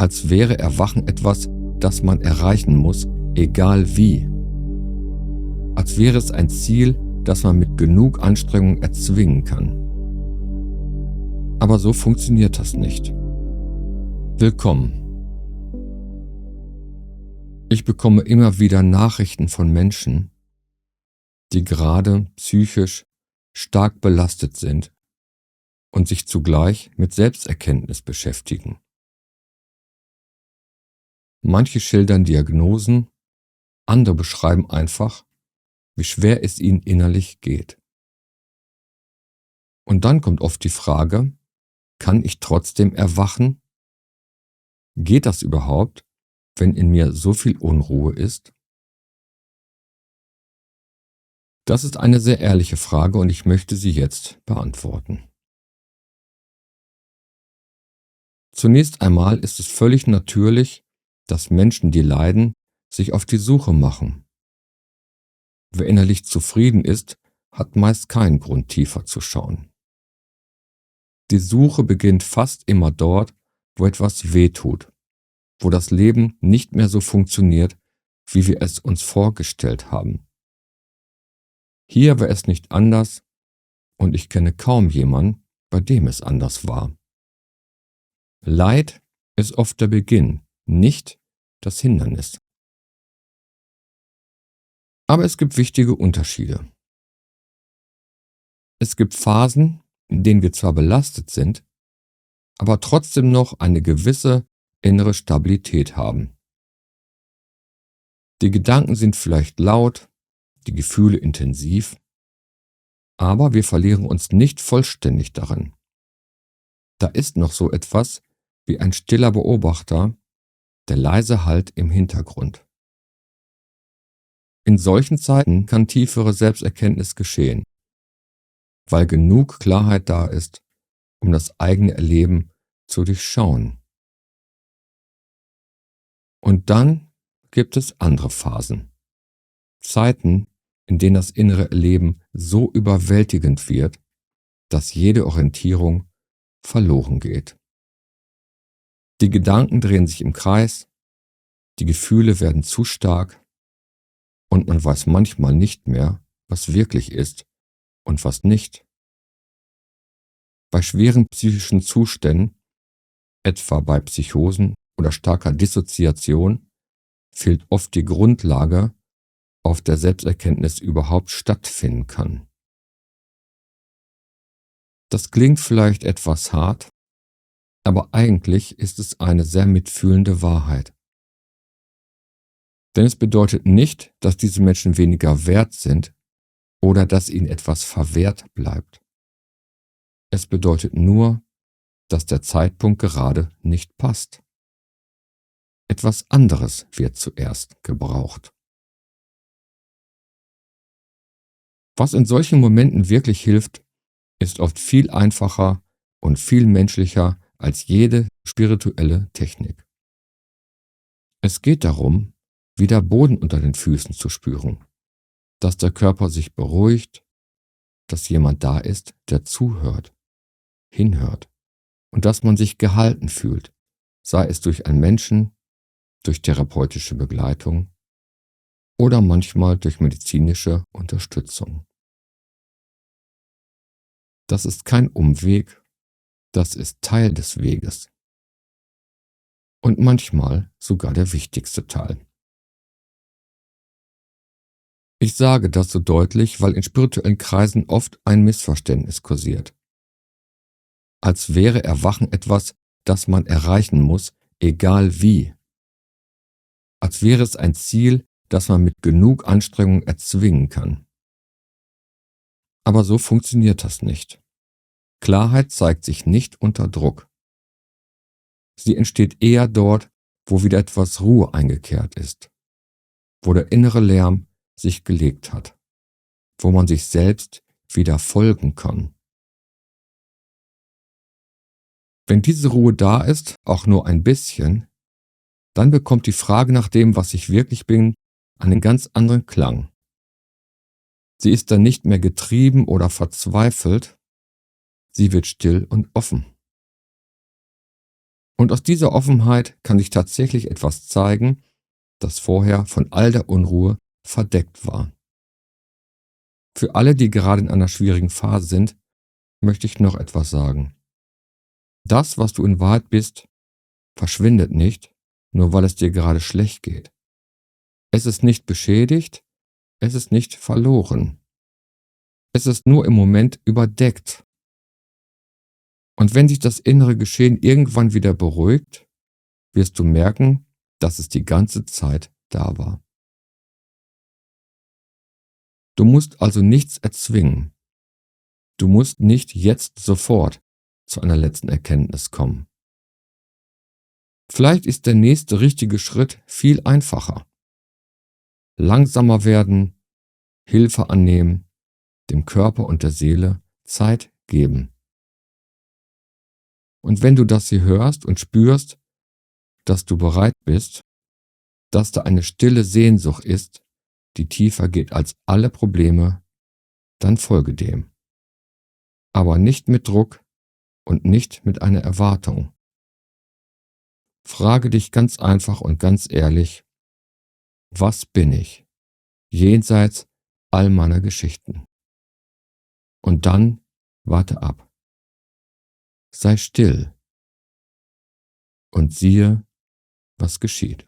als wäre Erwachen etwas, das man erreichen muss, egal wie. Als wäre es ein Ziel, das man mit genug Anstrengung erzwingen kann. Aber so funktioniert das nicht. Willkommen. Ich bekomme immer wieder Nachrichten von Menschen, die gerade psychisch stark belastet sind und sich zugleich mit Selbsterkenntnis beschäftigen. Manche schildern Diagnosen, andere beschreiben einfach, wie schwer es ihnen innerlich geht. Und dann kommt oft die Frage, kann ich trotzdem erwachen? Geht das überhaupt, wenn in mir so viel Unruhe ist? Das ist eine sehr ehrliche Frage und ich möchte sie jetzt beantworten. Zunächst einmal ist es völlig natürlich, dass Menschen, die leiden, sich auf die Suche machen. Wer innerlich zufrieden ist, hat meist keinen Grund, tiefer zu schauen. Die Suche beginnt fast immer dort, wo etwas wehtut, wo das Leben nicht mehr so funktioniert, wie wir es uns vorgestellt haben. Hier war es nicht anders und ich kenne kaum jemanden, bei dem es anders war. Leid ist oft der Beginn, nicht das Hindernis. Aber es gibt wichtige Unterschiede. Es gibt Phasen, in denen wir zwar belastet sind, aber trotzdem noch eine gewisse innere Stabilität haben. Die Gedanken sind vielleicht laut, die Gefühle intensiv, aber wir verlieren uns nicht vollständig darin. Da ist noch so etwas wie ein stiller Beobachter, der leise Halt im Hintergrund. In solchen Zeiten kann tiefere Selbsterkenntnis geschehen, weil genug Klarheit da ist, um das eigene Erleben zu durchschauen. Und dann gibt es andere Phasen. Zeiten, in denen das innere Erleben so überwältigend wird, dass jede Orientierung verloren geht. Die Gedanken drehen sich im Kreis, die Gefühle werden zu stark und man weiß manchmal nicht mehr, was wirklich ist und was nicht. Bei schweren psychischen Zuständen, etwa bei Psychosen oder starker Dissoziation, fehlt oft die Grundlage, auf der Selbsterkenntnis überhaupt stattfinden kann. Das klingt vielleicht etwas hart, aber eigentlich ist es eine sehr mitfühlende Wahrheit. Denn es bedeutet nicht, dass diese Menschen weniger wert sind oder dass ihnen etwas verwehrt bleibt. Es bedeutet nur, dass der Zeitpunkt gerade nicht passt. Etwas anderes wird zuerst gebraucht. Was in solchen Momenten wirklich hilft, ist oft viel einfacher und viel menschlicher als jede spirituelle Technik. Es geht darum, wieder Boden unter den Füßen zu spüren, dass der Körper sich beruhigt, dass jemand da ist, der zuhört, hinhört und dass man sich gehalten fühlt, sei es durch einen Menschen, durch therapeutische Begleitung oder manchmal durch medizinische Unterstützung. Das ist kein Umweg, das ist Teil des Weges. Und manchmal sogar der wichtigste Teil. Ich sage das so deutlich, weil in spirituellen Kreisen oft ein Missverständnis kursiert. Als wäre Erwachen etwas, das man erreichen muss, egal wie. Als wäre es ein Ziel, das man mit genug Anstrengung erzwingen kann. Aber so funktioniert das nicht. Klarheit zeigt sich nicht unter Druck. Sie entsteht eher dort, wo wieder etwas Ruhe eingekehrt ist, wo der innere Lärm sich gelegt hat, wo man sich selbst wieder folgen kann. Wenn diese Ruhe da ist, auch nur ein bisschen, dann bekommt die Frage nach dem, was ich wirklich bin, einen ganz anderen Klang. Sie ist dann nicht mehr getrieben oder verzweifelt, sie wird still und offen. Und aus dieser Offenheit kann sich tatsächlich etwas zeigen, das vorher von all der Unruhe verdeckt war. Für alle, die gerade in einer schwierigen Phase sind, möchte ich noch etwas sagen. Das, was du in Wahrheit bist, verschwindet nicht, nur weil es dir gerade schlecht geht. Es ist nicht beschädigt, es ist nicht verloren. Es ist nur im Moment überdeckt. Und wenn sich das innere Geschehen irgendwann wieder beruhigt, wirst du merken, dass es die ganze Zeit da war. Du musst also nichts erzwingen. Du musst nicht jetzt sofort zu einer letzten Erkenntnis kommen. Vielleicht ist der nächste richtige Schritt viel einfacher. Langsamer werden, Hilfe annehmen, dem Körper und der Seele Zeit geben. Und wenn du das hier hörst und spürst, dass du bereit bist, dass da eine stille Sehnsucht ist, die tiefer geht als alle Probleme, dann folge dem. Aber nicht mit Druck und nicht mit einer Erwartung. Frage dich ganz einfach und ganz ehrlich, was bin ich, jenseits all meiner Geschichten? Und dann warte ab. Sei still und siehe, was geschieht.